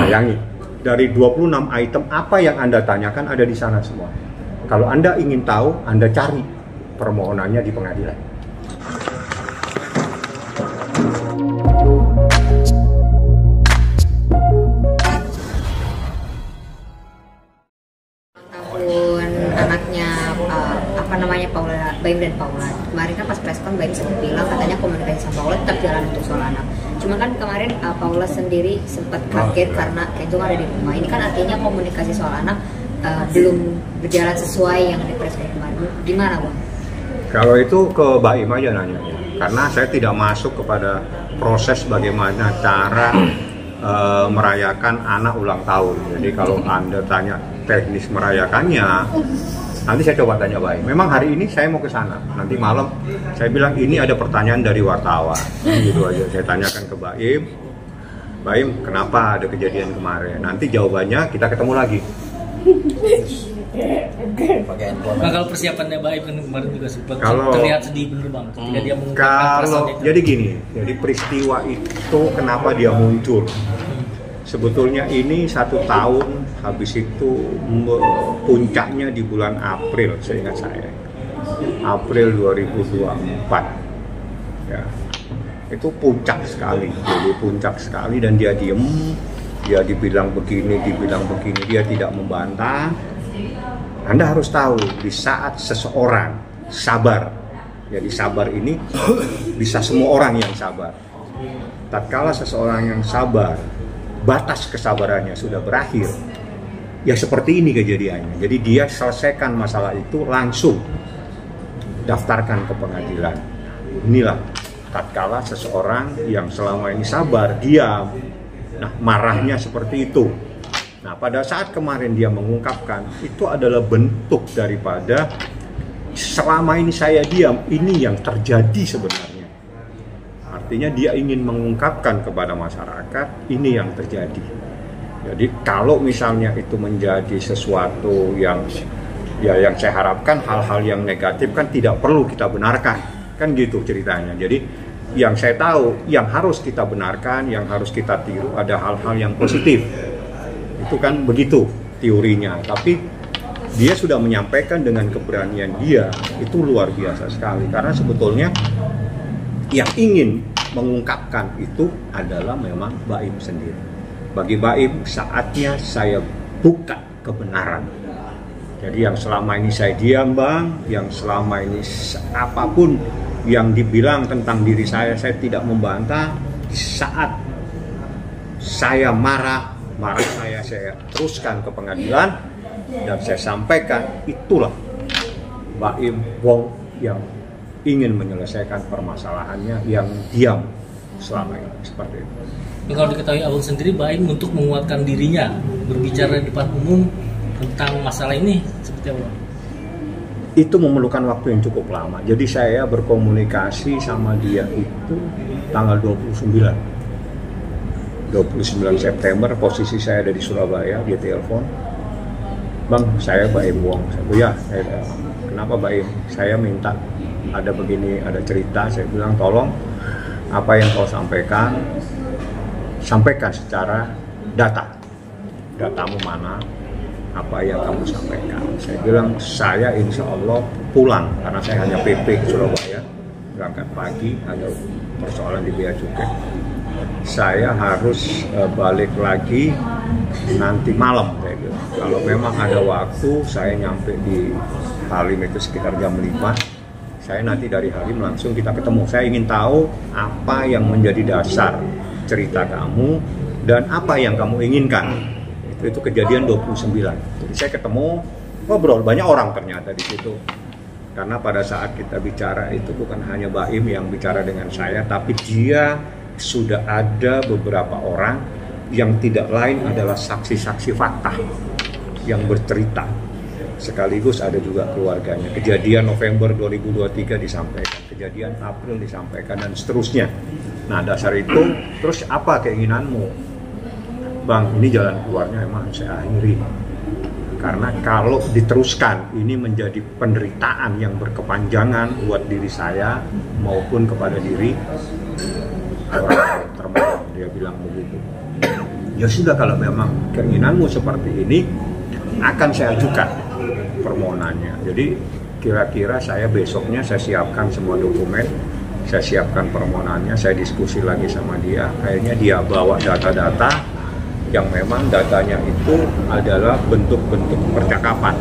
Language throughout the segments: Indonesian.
Bayangi, dari 26 item apa yang Anda tanyakan ada di sana semua. Kalau Anda ingin tahu, Anda cari permohonannya di pengadilan. Tahun anaknya Paula, Baim dan Paula. Kemarin kan pas preskon Baim sempat bilang katanya komunikasi sama Paula tetap jalan untuk soal anak. Cuma kan kemarin Paula sendiri sempat kaget karena Kenzo ada di rumah. Ini kan artinya komunikasi soal anak belum berjalan sesuai yang di preskon kemarin. Gimana, Bang? Kalau itu ke Baim aja nanya, karena saya tidak masuk kepada proses bagaimana cara merayakan anak ulang tahun. Jadi kalau Anda tanya teknis merayakannya, nanti saya coba tanya Baim. Memang hari ini saya mau ke sana. Nanti malam saya bilang ini ada pertanyaan dari wartawan. Gitu aja. Saya tanyakan ke Baim. Baim, kenapa ada kejadian kemarin? Nanti jawabannya kita ketemu lagi. Nah, kalau persiapannya Baim kan kemarin juga sempat terlihat sedih bener Bang ketika dia mengungkapkan perasaannya. Jadi gini, jadi peristiwa itu kenapa dia muncul? Sebetulnya ini 1 tahun, habis itu puncaknya di bulan April, seingat saya. April 2024. Ya. Itu puncak sekali, jadi puncak sekali dan dia diem, dia dibilang begini, dia tidak membantah. Anda harus tahu, di saat seseorang sabar, jadi sabar ini bisa semua orang yang sabar. Tatkala seseorang yang sabar, batas kesabarannya sudah berakhir, ya seperti ini kejadiannya. Jadi dia selesaikan masalah itu langsung daftarkan ke pengadilan. Inilah tatkala seseorang yang selama ini sabar, diam, nah marahnya seperti itu. Nah pada saat kemarin dia mengungkapkan, itu adalah bentuk daripada selama ini saya diam, ini yang terjadi sebenarnya. Artinya dia ingin mengungkapkan kepada masyarakat, ini yang terjadi. Jadi kalau misalnya itu menjadi sesuatu yang saya harapkan, hal-hal yang negatif kan tidak perlu kita benarkan, kan gitu ceritanya. Jadi yang saya tahu, yang harus kita benarkan, yang harus kita tiru ada hal-hal yang positif. Itu kan begitu teorinya, tapi dia sudah menyampaikan dengan keberanian dia, itu luar biasa sekali. Karena sebetulnya yang ingin mengungkapkan itu adalah memang Baim sendiri. Bagi Baim, saatnya saya buka kebenaran. Jadi yang selama ini saya diam Bang, yang selama ini apapun yang dibilang tentang diri saya tidak membantah. Saat saya marah saya teruskan ke pengadilan dan saya sampaikan, itulah Baim Wong yang ingin menyelesaikan permasalahannya yang diam selama ini, seperti itu. Kalau diketahui Abang sendiri, Baim untuk menguatkan dirinya berbicara di depan umum tentang masalah ini seperti apa? Itu memerlukan waktu yang cukup lama. Jadi saya berkomunikasi sama dia itu tanggal 29 September, posisi saya ada di Surabaya. Dia telepon, Bang, saya Baim Wong. Saya kenapa Baim? Saya minta ada begini, ada cerita. Saya bilang, tolong apa yang kau sampaikan secara datamu mana, apa yang kamu sampaikan. Saya bilang, saya insya Allah pulang, karena saya hanya PP Surabaya, berangkat pagi, ada persoalan di Bea Cukai. Saya harus balik lagi nanti malam, saya bilang. Kalau memang ada waktu, saya nyampe di Halim itu sekitar jam 5. Saya nanti dari Halim langsung kita ketemu. Saya ingin tahu apa yang menjadi dasar cerita kamu dan apa yang kamu inginkan. Itu kejadian 29. Jadi saya ketemu, ngobrol, banyak orang ternyata di situ. Karena pada saat kita bicara itu bukan hanya Baim yang bicara dengan saya, tapi dia sudah ada beberapa orang yang tidak lain adalah saksi-saksi fakta yang bercerita. Sekaligus ada juga keluarganya. Kejadian November 2023 disampaikan, kejadian April disampaikan, dan seterusnya. Nah dasar itu, terus apa keinginanmu? Bang, ini jalan keluarnya emang saya akhiri. Karena kalau diteruskan, ini menjadi penderitaan yang berkepanjangan buat diri saya maupun kepada diri orang terbaik. Dia bilang begitu. Ya sudah, kalau memang keinginanmu seperti ini, akan saya ajukan permohonannya. Jadi kira-kira saya besoknya saya siapkan semua dokumen, saya siapkan permohonannya, saya diskusi lagi sama dia. Akhirnya dia bawa data-data yang memang datanya itu adalah bentuk-bentuk percakapan,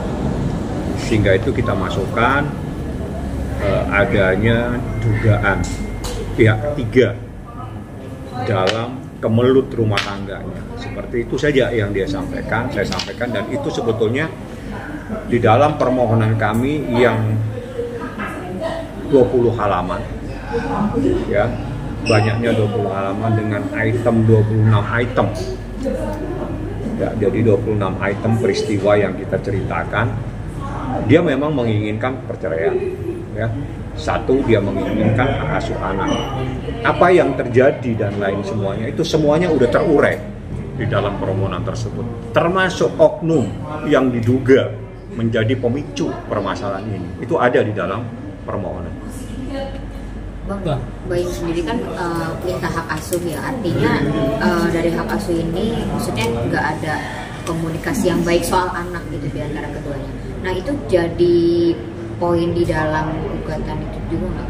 sehingga itu kita masukkan adanya dugaan pihak ketiga dalam kemelut rumah tangganya. Seperti itu saja yang dia sampaikan, saya sampaikan, dan itu sebetulnya di dalam permohonan kami yang 20 halaman, ya, banyaknya 20 halaman dengan item 26 item. Ya, jadi 26 item peristiwa yang kita ceritakan. Dia memang menginginkan perceraian, ya. Satu, dia menginginkan hak asuh anak. Apa yang terjadi dan lain semuanya, itu semuanya udah terurai di dalam permohonan tersebut. Termasuk oknum yang diduga menjadi pemicu permasalahan ini. Itu ada di dalam permohonan. Bang, Baim sendiri kan minta hak asuh ya. Artinya dari hak asuh ini maksudnya nggak ada komunikasi yang baik soal anak gitu di antara keduanya. Nah, itu jadi poin di dalam gugatan itu juga nggak?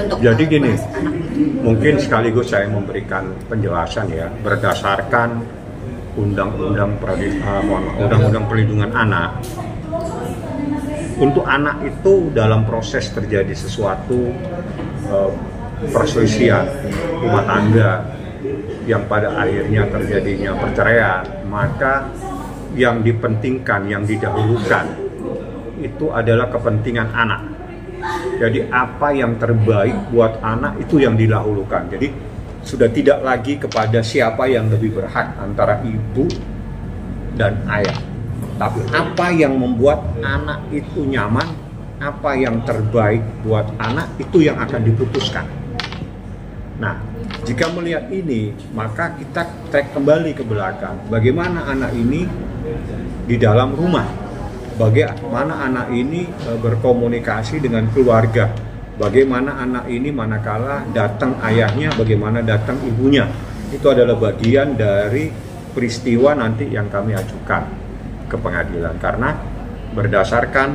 Untuk jadi gini, anak itu. Mungkin sekaligus saya memberikan penjelasan ya, berdasarkan undang-undang perlindungan anak. Untuk anak itu dalam proses terjadi sesuatu perselisihan rumah tangga yang pada akhirnya terjadinya perceraian, maka yang dipentingkan, yang didahulukan itu adalah kepentingan anak. Jadi apa yang terbaik buat anak itu yang didahulukan. Jadi sudah tidak lagi kepada siapa yang lebih berhak antara ibu dan ayah, tapi apa yang membuat anak itu nyaman, apa yang terbaik buat anak itu yang akan diputuskan. Nah, jika melihat ini, maka kita track kembali ke belakang. Bagaimana anak ini di dalam rumah? Bagaimana anak ini berkomunikasi dengan keluarga? Bagaimana anak ini manakala datang ayahnya, bagaimana datang ibunya? Itu adalah bagian dari peristiwa nanti yang kami ajukan ke pengadilan. Karena berdasarkan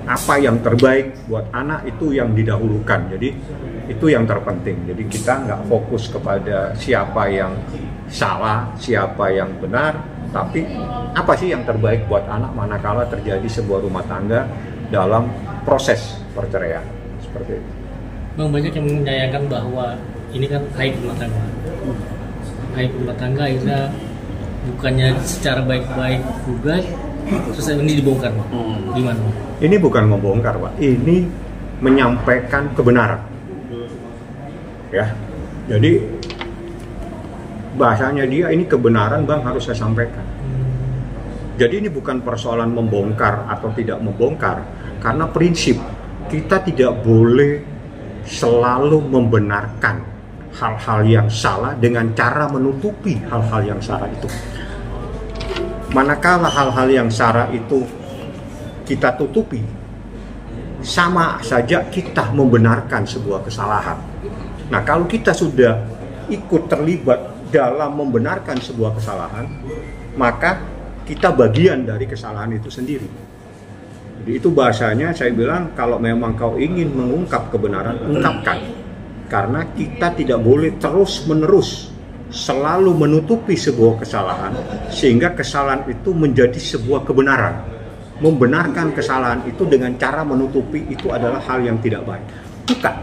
apa yang terbaik buat anak itu yang didahulukan. Jadi itu yang terpenting. Jadi kita nggak fokus kepada siapa yang salah, siapa yang benar, tapi apa sih yang terbaik buat anak manakala terjadi sebuah rumah tangga dalam proses perceraian seperti itu. Bang, banyak yang menyayangkan bahwa ini kan aib rumah tangga. Aib rumah tangga akhirnya bukannya secara baik-baik gugat, terus ini dibongkar, Pak. Gimana, Pak? Ini bukan membongkar, Pak. Ini menyampaikan kebenaran. Ya. Jadi bahasanya dia, ini kebenaran, Bang, harus saya sampaikan. Jadi ini bukan persoalan membongkar atau tidak membongkar, karena prinsip kita tidak boleh selalu membenarkan hal-hal yang salah dengan cara menutupi hal-hal yang salah itu. Manakala hal-hal yang salah itu kita tutupi, sama saja kita membenarkan sebuah kesalahan. Nah, kalau kita sudah ikut terlibat dalam membenarkan sebuah kesalahan, maka kita bagian dari kesalahan itu sendiri. Jadi itu bahasanya saya bilang, kalau memang kau ingin mengungkap kebenaran, ungkapkan. Karena kita tidak boleh terus-menerus selalu menutupi sebuah kesalahan, sehingga kesalahan itu menjadi sebuah kebenaran. Membenarkan kesalahan itu dengan cara menutupi itu adalah hal yang tidak baik. Bukan.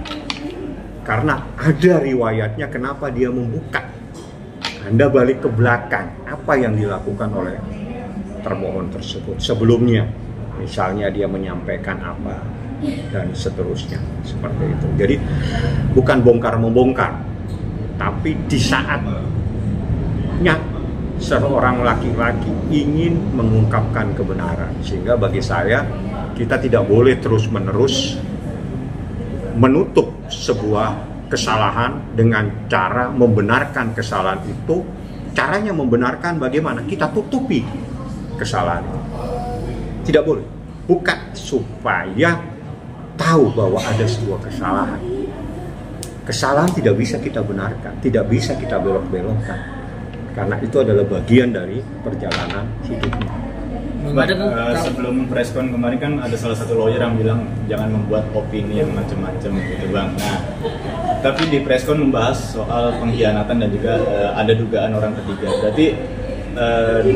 Karena ada riwayatnya kenapa dia membuka. Anda balik ke belakang, apa yang dilakukan oleh termohon tersebut sebelumnya, misalnya dia menyampaikan apa dan seterusnya, seperti itu. Jadi bukan bongkar-membongkar, tapi di saatnya seorang laki-laki ingin mengungkapkan kebenaran. Sehingga bagi saya, kita tidak boleh terus-menerus menutup sebuah kesalahan dengan cara membenarkan kesalahan itu. Caranya membenarkan bagaimana? Kita tutupi kesalahan itu. Tidak boleh. Bukan supaya tahu bahwa ada sebuah kesalahan. Kesalahan tidak bisa kita benarkan, tidak bisa kita belok-belokkan. karena itu adalah bagian dari perjalanan hidupnya. Sebelum preskon kemarin kan ada salah satu lawyer yang bilang jangan membuat opini yang macam-macam gitu bang. Nah, tapi di preskon membahas soal pengkhianatan dan juga ada dugaan orang ketiga. Berarti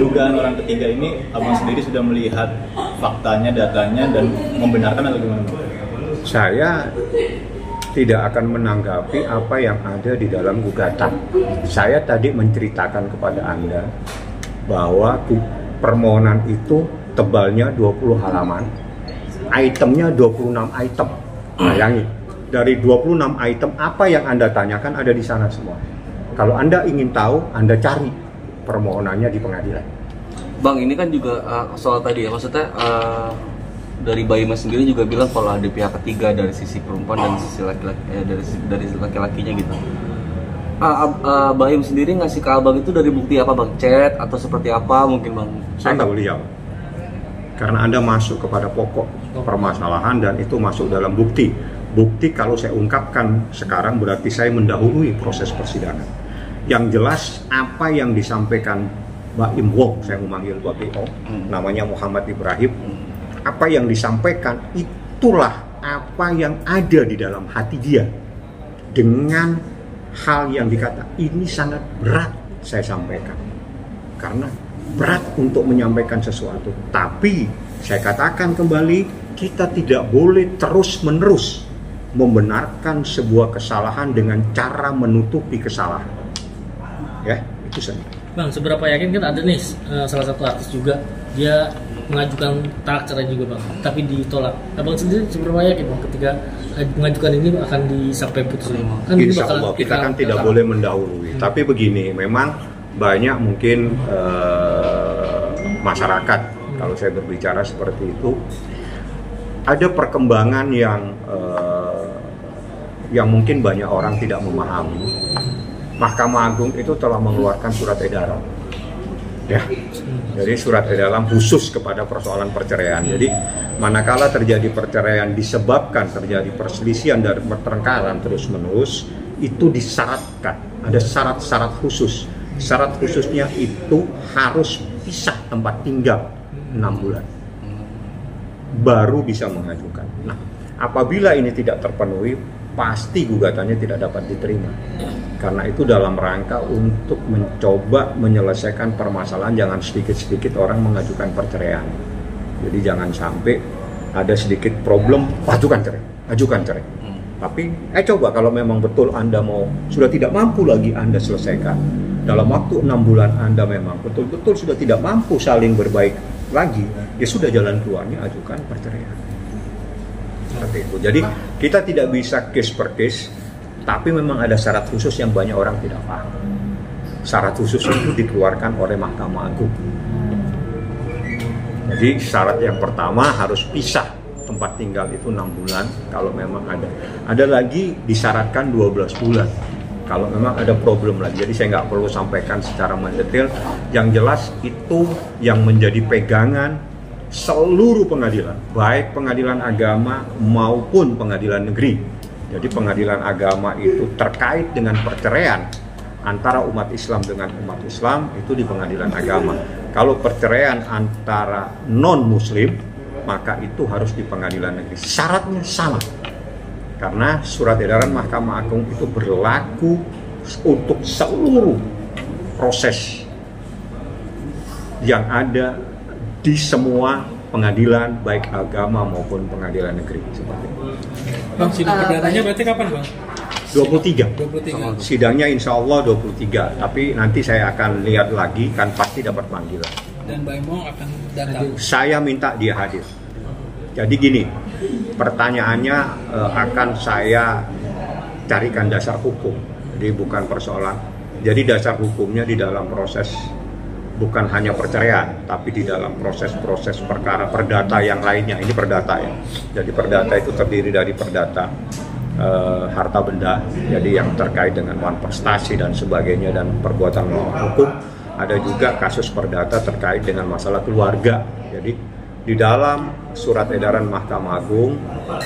dugaan orang ketiga ini abang sendiri sudah melihat faktanya, datanya dan membenarkan atau gimana? Saya tidak akan menanggapi apa yang ada di dalam gugatan. Saya tadi menceritakan kepada Anda bahwa permohonan itu tebalnya 20 halaman, itemnya 26 item. Bayangin, dari 26 item apa yang Anda tanyakan ada di sana semua. Kalau Anda ingin tahu, Anda cari permohonannya di pengadilan. Bang, ini kan juga soal tadi ya, maksudnya dari Baima sendiri juga bilang kalau ada pihak ketiga dari sisi perempuan dan sisi laki-laki, dari laki-lakinya gitu. Baim sendiri ngasih ke abang itu dari bukti apa bang? Chat atau seperti apa mungkin bang? Saya nggak boleh jawab karena Anda masuk kepada pokok permasalahan dan itu masuk dalam bukti. Bukti kalau saya ungkapkan sekarang berarti saya mendahului proses persidangan. Yang jelas apa yang disampaikan Baim Wong, saya memanggil BO, namanya Muhammad Ibrahim. Apa yang disampaikan itulah apa yang ada di dalam hati dia dengan hal yang dikata ini sangat berat saya sampaikan karena berat untuk menyampaikan sesuatu, tapi saya katakan kembali kita tidak boleh terus-menerus membenarkan sebuah kesalahan dengan cara menutupi kesalahan ya, itu saja. Bang, seberapa yakin kan ada nih salah satu artis juga dia mengajukan talak cerai juga bang, tapi ditolak. Abang sendiri seberapa yakin bang ketika mengajukan ini akan sampai putus? Kan Insya Allah kita kan tidak boleh mendahului. Tapi begini, memang banyak mungkin masyarakat kalau saya berbicara seperti itu ada perkembangan yang mungkin banyak orang tidak memahami. Mahkamah Agung itu telah mengeluarkan surat edaran. Ya, jadi surat edaran khusus kepada persoalan perceraian. Jadi manakala terjadi perceraian disebabkan terjadi perselisihan dan pertengkaran terus-menerus, itu disyaratkan ada syarat-syarat khusus. Syarat khususnya itu harus pisah tempat tinggal 6 bulan, baru bisa mengajukan. Nah, apabila ini tidak terpenuhi, pasti gugatannya tidak dapat diterima. Karena itu dalam rangka untuk mencoba menyelesaikan permasalahan, jangan sedikit-sedikit orang mengajukan perceraian. Jadi jangan sampai ada sedikit problem, ajukan cerai. Tapi coba kalau memang betul Anda sudah tidak mampu lagi Anda selesaikan dalam waktu 6 bulan, Anda memang betul-betul sudah tidak mampu saling berbaik lagi, ya sudah jalan keluarnya ajukan perceraian. Seperti itu. Jadi kita tidak bisa case per case, tapi memang ada syarat khusus yang banyak orang tidak paham. Syarat khusus itu dikeluarkan oleh Mahkamah Agung. Jadi syarat yang pertama harus pisah tempat tinggal itu 6 bulan kalau memang ada. Ada lagi disyaratkan 12 bulan kalau memang ada problem lagi. Jadi saya nggak perlu sampaikan secara mendetail. Yang jelas itu yang menjadi pegangan seluruh pengadilan, baik pengadilan agama maupun pengadilan negeri. Jadi pengadilan agama itu terkait dengan perceraian antara umat Islam dengan umat Islam itu di pengadilan agama. Kalau perceraian antara non-muslim, maka itu harus di pengadilan negeri. Syaratnya sama. Karena surat edaran Mahkamah Agung itu berlaku untuk seluruh proses yang ada di semua pengadilan baik agama maupun pengadilan negeri seperti itu. Bang, sidang perdananya berarti kapan bang? 23. Sidangnya insya Allah 23. Tapi nanti saya akan lihat lagi, kan pasti dapat panggilan. Dan Baim Wong akan datang? Saya minta dia hadir. Jadi gini, pertanyaannya akan saya carikan dasar hukum. Jadi bukan persoalan. Jadi dasar hukumnya di dalam proses bukan hanya perceraian, tapi di dalam proses-proses perkara perdata yang lainnya. Ini perdata ya. Jadi perdata itu terdiri dari perdata harta benda, jadi yang terkait dengan manifestasi dan sebagainya dan perbuatan melawan hukum. Ada juga kasus perdata terkait dengan masalah keluarga. Jadi di dalam surat edaran Mahkamah Agung,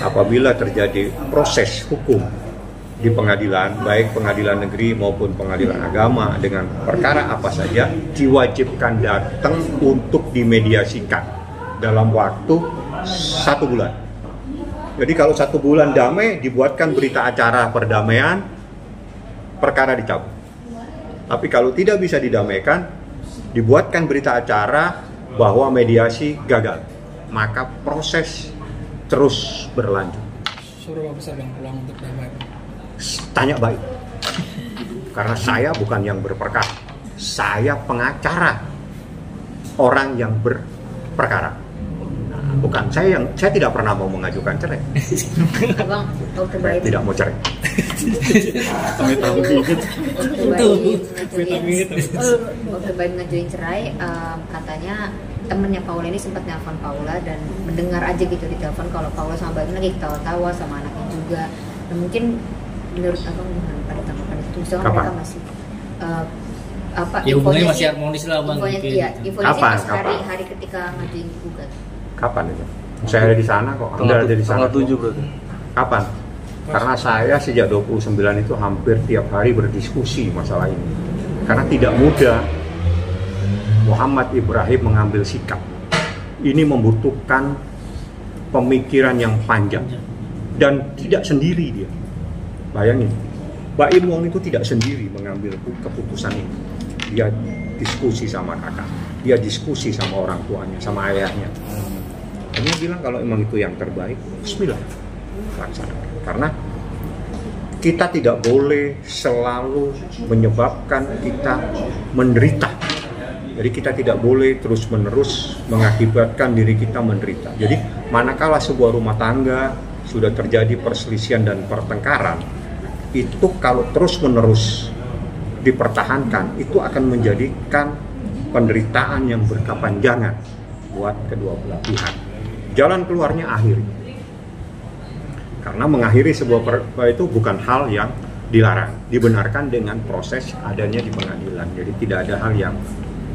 apabila terjadi proses hukum di pengadilan, baik pengadilan negeri maupun pengadilan agama dengan perkara apa saja, diwajibkan datang untuk dimediasikan dalam waktu 1 bulan. Jadi kalau 1 bulan damai, dibuatkan berita acara perdamaian, perkara dicabut. Tapi kalau tidak bisa didamaikan, dibuatkan berita acara bahwa mediasi gagal, maka proses terus berlanjut. Suruh Pak Besar Bang pulang untuk damai. Tanya baik, karena saya bukan yang berperkara, saya pengacara orang yang berperkara. Nah, bukan saya tidak pernah mau mengajukan cerai. Abang, waktu Saya baik tidak mau cerai. waktu baik ngajuin cerai, katanya temennya Paula ini sempat nelpon Paula dan mendengar aja gitu di telepon kalau Paula sama Baim lagi ketawa-tawa sama anaknya juga. Nah, mungkin menurut abang gimana pada tanggapan itu? Misalkan Kapan? mereka masih Ya hubungannya masih harmonis lah bang. Infonya, gitu. iya, infonya sih Kapan? pas hari ketika ngajuin gugat. Kapan itu? Saya ada di sana kok. Anda ada di sana. Tanggal 7 berarti. Kapan? Karena saya sejak 29 itu hampir tiap hari berdiskusi masalah ini. Karena tidak mudah Muhammad Ibrahim mengambil sikap. Ini membutuhkan pemikiran yang panjang dan tidak sendiri dia. Bayangin, Baim Wong itu tidak sendiri mengambil keputusan ini. Dia diskusi sama kakak, dia diskusi sama orang tuanya, sama ayahnya. Dia bilang kalau emang itu yang terbaik, bismillah, laksanakan. Karena kita tidak boleh selalu menyebabkan kita menderita. Jadi kita tidak boleh terus-menerus mengakibatkan diri kita menderita. Jadi manakala sebuah rumah tangga sudah terjadi perselisihan dan pertengkaran, itu kalau terus-menerus dipertahankan, itu akan menjadikan penderitaan yang berkepanjangan buat kedua belah pihak. Jalan keluarnya akhiri. Karena mengakhiri sebuah itu bukan hal yang dilarang, dibenarkan dengan proses adanya di pengadilan. Jadi tidak ada hal yang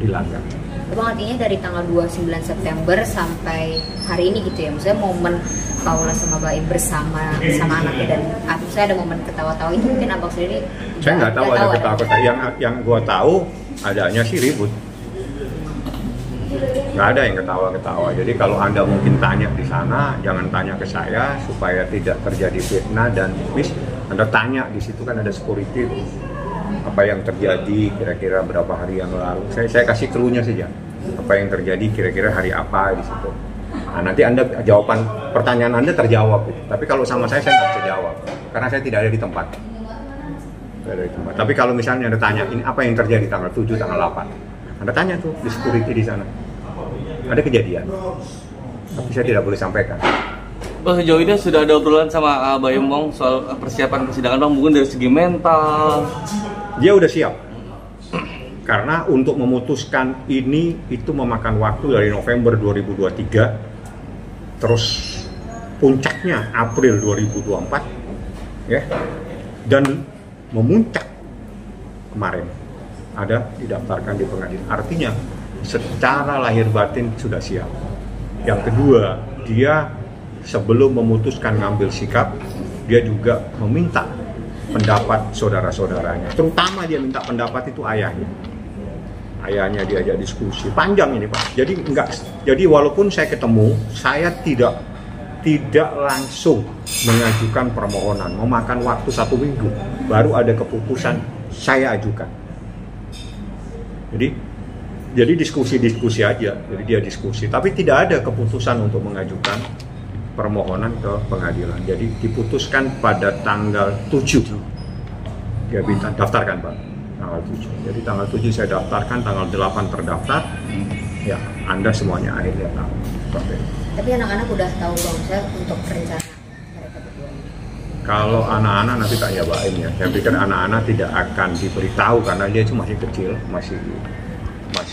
dilanggar. Abang, artinya dari tanggal 29 September sampai hari ini gitu ya, maksudnya momen Paula sama Baim bersama anaknya dan saya ada momen ketawa-tawa itu mungkin abang sendiri Saya nggak tahu ada ketawa-ketawa. Yang gua tahu adanya sih ribut. Nggak ada yang ketawa-ketawa. Jadi kalau Anda mungkin tanya di sana, jangan tanya ke saya supaya tidak terjadi fitnah dan Anda tanya di situ kan ada security. Apa yang terjadi kira-kira berapa hari yang lalu. Saya kasih clue-nya saja. Apa yang terjadi kira-kira hari apa di situ. Nah, nanti Anda jawaban pertanyaan Anda terjawab. Tapi kalau sama saya nggak bisa jawab karena saya tidak ada di tempat. Tidak ada di tempat. Tapi kalau misalnya Anda tanya ini apa yang terjadi tanggal 7, tanggal 8, Anda tanya tuh di security di sana. Ada kejadian. Tapi saya tidak boleh sampaikan. Bang, sejauh ini sudah ada obrolan sama Baim Wong soal persiapan persidangan bang, mungkin dari segi mental. Dia udah siap. Karena untuk memutuskan ini itu memakan waktu dari November 2023 terus puncaknya April 2024 ya. Dan memuncak kemarin ada didaftarkan di pengadilan. Artinya secara lahir batin sudah siap. Yang kedua, dia sebelum memutuskan ngambil sikap, dia juga meminta pendapat saudara-saudaranya. Terutama dia minta pendapat itu ayahnya. Ayahnya diajak diskusi. Panjang ini Pak. Jadi walaupun saya ketemu, saya tidak langsung mengajukan permohonan. Memakan waktu 1 minggu. Baru ada keputusan saya ajukan. Jadi diskusi aja. Jadi dia diskusi. Tapi tidak ada keputusan untuk mengajukan permohonan ke pengadilan. Jadi diputuskan pada tanggal 7. Dia minta daftarkan Pak. Tanggal 7. Jadi tanggal 7 saya daftarkan, tanggal 8 terdaftar. Ya, Anda semuanya akhirnya tahu. Tapi anak-anak udah tahu Bang Ustaz untuk rencana mereka berdua. Kalau anak-anak nanti tak nyobain ya. Saya pikir anak-anak tidak akan diberitahu karena dia itu masih kecil, masih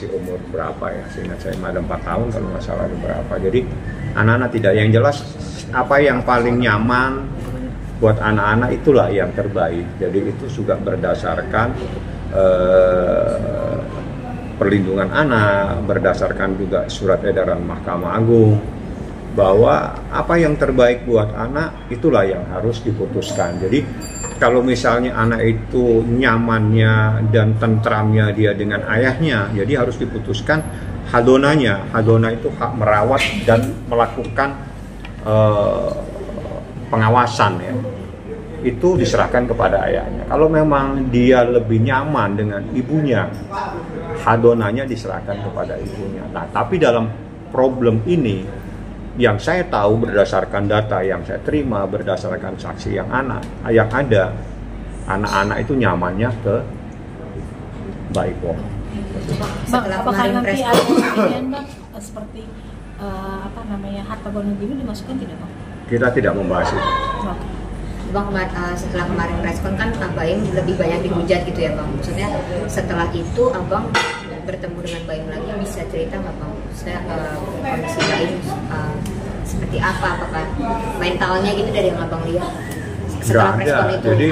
umur berapa ya, seingat saya ada 4 tahun kalau nggak salah ada berapa. Jadi anak-anak tidak, yang jelas apa yang paling nyaman buat anak-anak itulah yang terbaik. Jadi itu juga berdasarkan perlindungan anak, berdasarkan juga surat edaran Mahkamah Agung bahwa apa yang terbaik buat anak itulah yang harus diputuskan. Jadi Kalau misalnya anak itu nyamannya dan tentramnya dia dengan ayahnya, jadi harus diputuskan hadonanya. Hadona itu hak merawat dan melakukan pengawasan ya. Itu diserahkan kepada ayahnya. Kalau memang dia lebih nyaman dengan ibunya, hadonanya diserahkan kepada ibunya. Nah, tapi dalam problem ini, yang saya tahu berdasarkan data yang saya terima, berdasarkan saksi yang ada, anak-anak itu nyamannya ke Baikong. Bang, apakah nanti ada kejadian Bang seperti harta gono ini dimasukkan tidak Bang? Kita tidak membahas itu. Oke. Bang, setelah kemarin preskon kan Baim lebih banyak dihujat gitu ya Bang. Maksudnya setelah itu Abang bertemu dengan Baim lagi, bisa cerita nggak Bang? Maksudnya kondisi Baim seperti apa? Apakah mentalnya gitu dari yang Abang lihat setelah preskon itu? Jadi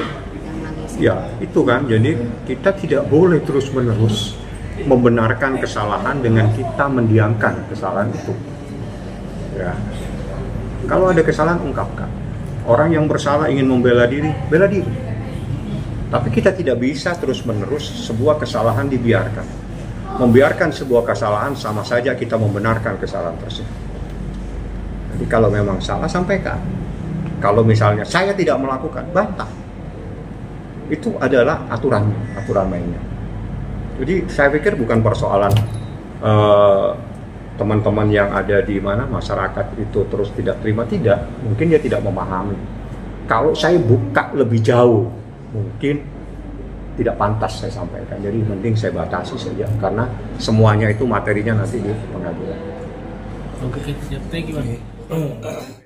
yang nangis. ya itu kan, jadi kita tidak boleh terus-menerus membenarkan kesalahan dengan kita mendiamkan kesalahan itu. Ya, kalau ada kesalahan ungkapkan. Orang yang bersalah ingin membela diri, bela diri. Tapi kita tidak bisa terus-menerus sebuah kesalahan dibiarkan. Membiarkan sebuah kesalahan sama saja kita membenarkan kesalahan tersebut. Jadi kalau memang salah, sampaikan. Kalau misalnya saya tidak melakukan, bantah. Itu adalah aturan mainnya. Jadi saya pikir bukan persoalan teman-teman yang ada di mana masyarakat itu terus tidak terima, tidak, mungkin dia tidak memahami. Kalau saya buka lebih jauh, mungkin tidak pantas saya sampaikan. Jadi mending saya batasi saja, karena semuanya itu materinya nanti di pengadilan. Oke, siap. Thank you, Bang.